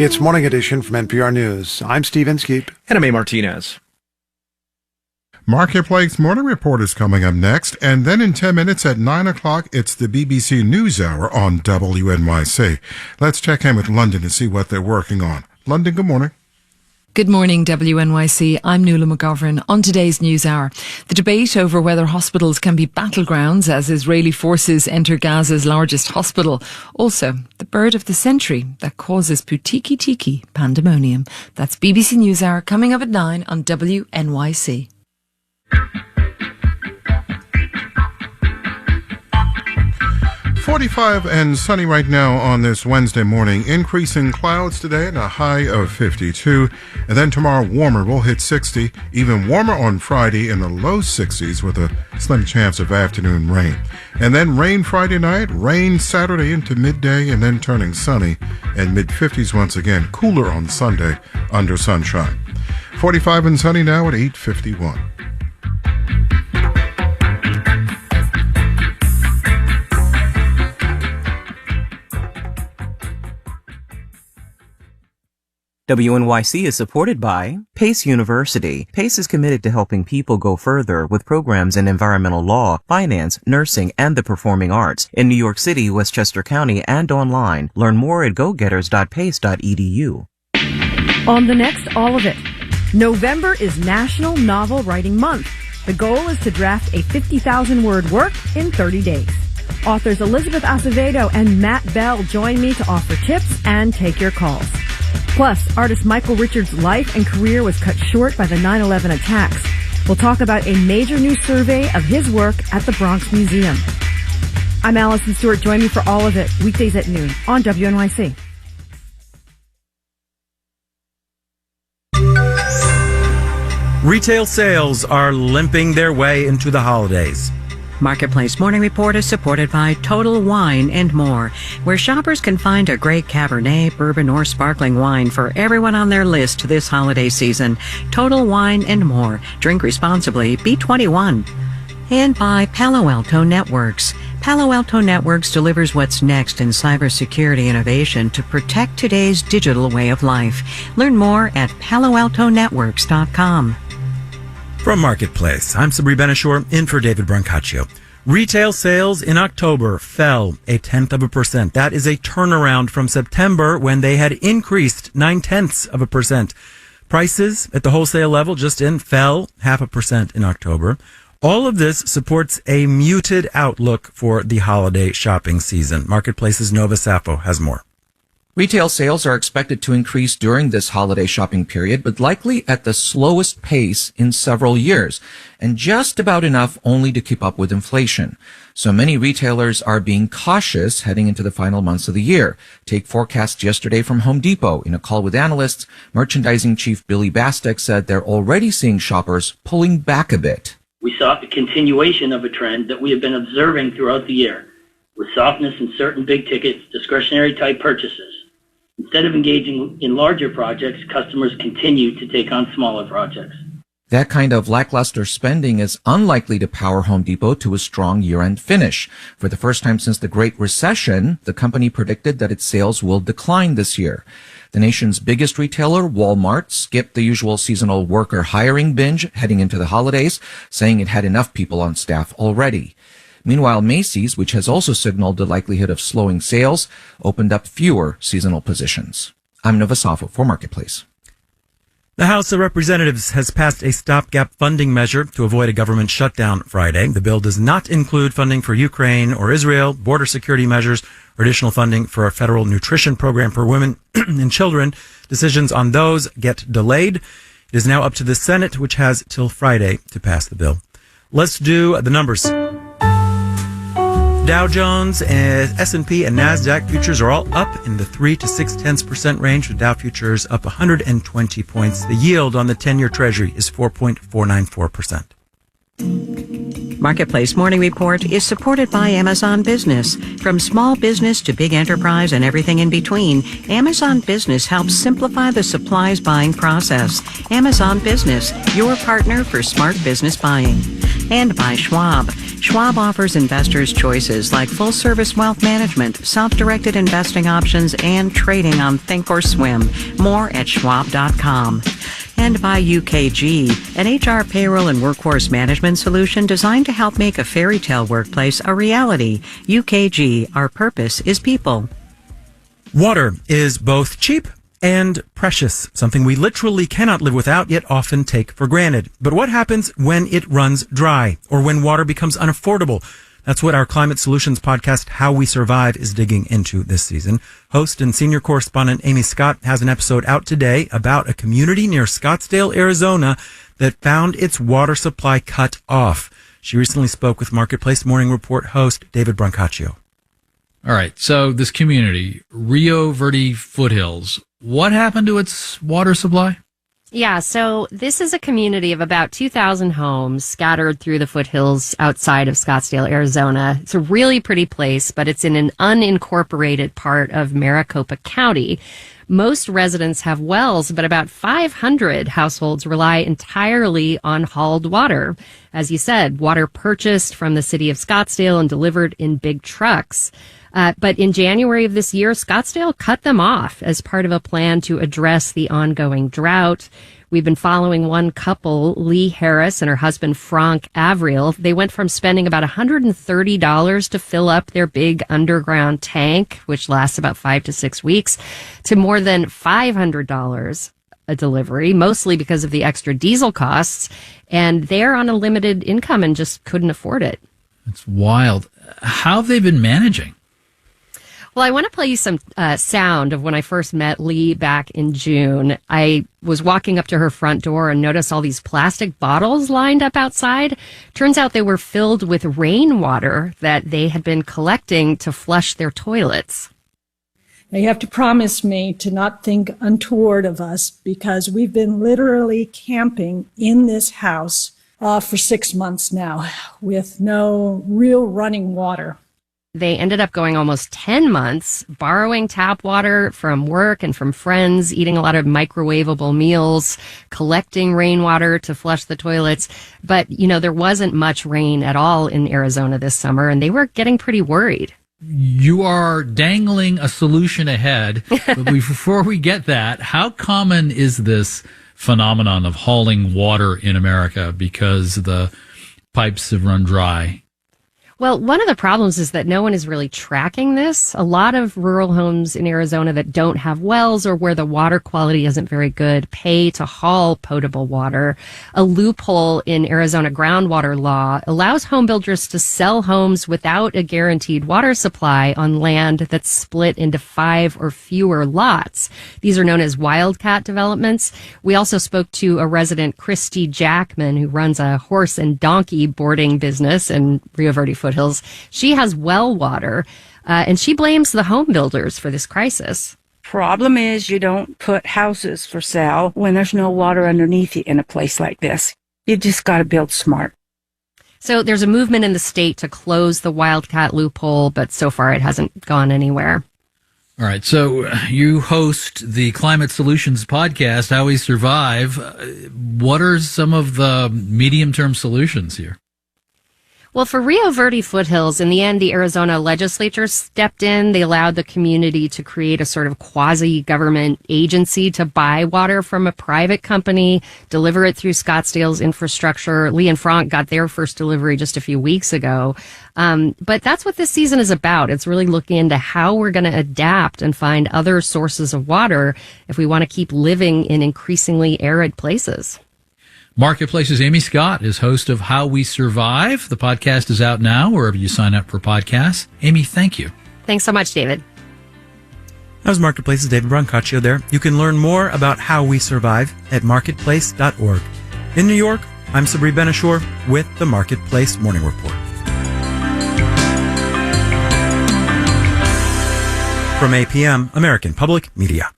It's Morning Edition from NPR News. I'm Steve Inskeep. And I'm A. Martinez. Marketplace Morning Report is coming up next, and then in 10 minutes at 9 o'clock, it's the BBC NewsHour on WNYC. Let's check in with London to see what they're working on. London, good morning. Good morning, WNYC. I'm Nuala McGovern. On today's NewsHour, the debate over whether hospitals can be battlegrounds as Israeli forces enter Gaza's largest hospital. Also, the bird of the century that causes Putiki Tiki pandemonium. That's BBC NewsHour coming up at 9 on WNYC. .45 and sunny right now on this Wednesday morning. Increasing clouds today and a high of 52. And then tomorrow warmer, will hit 60. Even warmer on Friday in the low 60s with a slim chance of afternoon rain. And then rain Friday night, rain Saturday into midday, and then turning sunny and mid-50s once again. Cooler on Sunday under sunshine. 45 and sunny now at 8:51. WNYC is supported by Pace University. Pace is committed to helping people go further with programs in environmental law, finance, nursing, and the performing arts in New York City, Westchester County, and online. Learn more at gogetters.pace.edu. On the next All of It. November is National Novel Writing Month. The goal is to draft a 50,000-word work in 30 days. Authors Elizabeth Acevedo and Matt Bell join me to offer tips and take your calls. Plus, artist Michael Richards' life and career was cut short by the 9/11 attacks. We'll talk about a major new survey of his work at the Bronx Museum. I'm Allison Stewart. Join me for All of It, weekdays at noon on WNYC. Retail sales are limping their way into the holidays. Marketplace Morning Report is supported by Total Wine and More, where shoppers can find a great Cabernet, bourbon, or sparkling wine for everyone on their list this holiday season. Total Wine and More. Drink responsibly. Be 21. And by Palo Alto Networks. Palo Alto Networks delivers what's next in cybersecurity innovation to protect today's digital way of life. Learn more at paloaltonetworks.com. From Marketplace, I'm Sabri Benishore, in for David Brancaccio. Retail sales in October fell 0.1%. That is a turnaround from September when they had increased 0.9%. Prices at the wholesale level just fell 0.5% in October. All of this supports a muted outlook for the holiday shopping season. Marketplace's Nova Safo has more. Retail sales are expected to increase during this holiday shopping period, but likely at the slowest pace in several years, and just about enough only to keep up with inflation. So many retailers are being cautious heading into the final months of the year. Take forecasts yesterday from Home Depot. In a call with analysts, merchandising chief Billy Bastek said they're already seeing shoppers pulling back a bit. We saw a continuation of a trend that we have been observing throughout the year, with softness in certain big-ticket, discretionary-type purchases. Instead of engaging in larger projects, customers continue to take on smaller projects. That kind of lackluster spending is unlikely to power Home Depot to a strong year-end finish. For the first time since the Great Recession, the company predicted that its sales will decline this year. The nation's biggest retailer, Walmart, skipped the usual seasonal worker hiring binge heading into the holidays, saying it had enough people on staff already. Meanwhile, Macy's, which has also signaled the likelihood of slowing sales, opened up fewer seasonal positions. I'm Nova Safo for Marketplace. The House of Representatives has passed a stopgap funding measure to avoid a government shutdown Friday. The bill does not include funding for Ukraine or Israel, border security measures, or additional funding for a federal nutrition program for women and children. Decisions on those get delayed. It is now up to the Senate, which has till Friday to pass the bill. Let's do the numbers. Dow Jones, S&P, and NASDAQ futures are all up in the 3 to 0.6% range, with Dow futures up 120 points. The yield on the 10-year Treasury is 4.494%. Marketplace Morning Report is supported by Amazon Business. From small business to big enterprise and everything in between, Amazon Business helps simplify the supplies buying process. Amazon Business, your partner for smart business buying. And by Schwab. Schwab offers investors choices like full-service wealth management, self-directed investing options, and trading on Thinkorswim. More at schwab.com. And by UKG, an HR payroll and workforce management solution designed to help make a fairy tale workplace a reality. UKG, our purpose is people. Water is both cheap and precious, something we literally cannot live without, yet often take for granted. But what happens when it runs dry or when water becomes unaffordable? That's what our Climate Solutions podcast, How We Survive, is digging into this season. Host and senior correspondent Amy Scott has an episode out today about a community near Scottsdale, Arizona that found its water supply cut off. She recently spoke with Marketplace Morning Report host David Brancaccio. All right, so this community, Rio Verde Foothills, what happened to its water supply? Yeah, so this is a community of about 2,000 homes scattered through the foothills outside of Scottsdale, Arizona. It's a really pretty place, but it's in an unincorporated part of Maricopa County. Most residents have wells, but about 500 households rely entirely on hauled water. As you said, water purchased from the city of Scottsdale and delivered in big trucks. But in January of this year, Scottsdale cut them off as part of a plan to address the ongoing drought. We've been following one couple, Lee Harris and her husband, Frank Avril. They went from spending about $130 to fill up their big underground tank, which lasts about 5 to 6 weeks, to more than $500 a delivery, mostly because of the extra diesel costs. And they're on a limited income and just couldn't afford it. It's wild. How have they been managing? Well, I want to play you some sound of when I first met Lee back in June. I was walking up to her front door and noticed all these plastic bottles lined up outside. Turns out they were filled with rainwater that they had been collecting to flush their toilets. Now, you have to promise me to not think untoward of us because we've been literally camping in this house for 6 months now with no real running water. They ended up going almost 10 months, borrowing tap water from work and from friends, eating a lot of microwavable meals, collecting rainwater to flush the toilets. But, there wasn't much rain at all in Arizona this summer, and they were getting pretty worried. You are dangling a solution ahead. But before we get that, how common is this phenomenon of hauling water in America because the pipes have run dry? Well, one of the problems is that no one is really tracking this. A lot of rural homes in Arizona that don't have wells or where the water quality isn't very good pay to haul potable water. A loophole in Arizona groundwater law allows home builders to sell homes without a guaranteed water supply on land that's split into 5 or fewer lots. These are known as wildcat developments. We also spoke to a resident, Christy Jackman, who runs a horse and donkey boarding business in Rio Verde Foothills. She has well water, and she blames the home builders for this crisis. Problem is you don't put houses for sale when there's no water underneath you in a place like this. You just got to build smart. So there's a movement in the state to close the wildcat loophole, but so far it hasn't gone anywhere. All right. So you host the Climate Solutions podcast, How We Survive. What are some of the medium-term solutions here? Well, for Rio Verde Foothills, in the end, the Arizona legislature stepped in. They allowed the community to create a sort of quasi-government agency to buy water from a private company, deliver it through Scottsdale's infrastructure. Lee and Frank got their first delivery just a few weeks ago. But that's what this season is about. It's really looking into how we're going to adapt and find other sources of water if we want to keep living in increasingly arid places. Marketplace's Amy Scott is host of How We Survive. The podcast is out now wherever you sign up for podcasts. Amy, thank you. Thanks so much, David. That was Marketplace's David Brancaccio there. You can learn more about How We Survive at marketplace.org. In New York, I'm Sabri Ben-Achour with the Marketplace Morning Report. From APM, American Public Media.